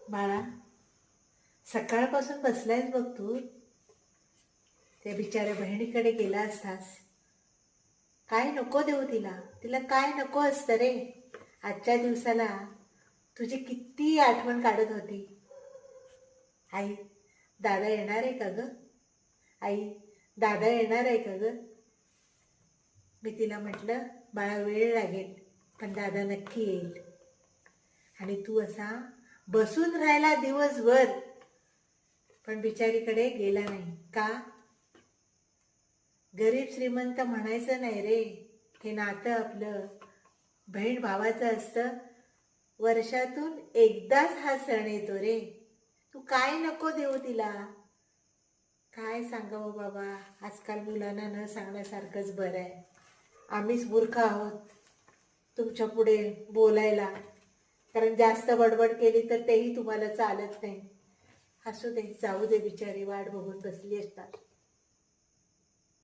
बाळा, सकाळपासून बसलायस बघ तू. त्या बिचाऱ्या बहिणीकडे गेला असतास. काय नको देऊ तिला, तिला काय नको असतं रे. आजच्या दिवसाला तुझी किती आठवण काढत होती. आई, दादा येणार आहे का ग? आई, दादा येणार आहे का ग? मी तिला म्हटलं, बाळा वेळ लागेल पण दादा नक्की येईल. आणि तू असा बसून राहिला दिवसभर, पण बिचारीकडे गेला नाही का? गरीब श्रीमंत म्हणायचं नाही रे. हे नातं आपलं बहीण भावाचं असतं. वर्षातून एकदाच हा सण येतो रे. तू काय नको देऊ तिला. काय सांगावं बाबा, आजकाल मुलांना न सांगण्यासारखंच बरं आहे. आम्हीच मूर्ख आहोत तुमच्या पुढे बोलायला, कारण जास्त बडबड केली तर तेही तुम्हाला चालत नाही. असू दे, जाऊ दे, बिचारी वाट बघून बसली असतात.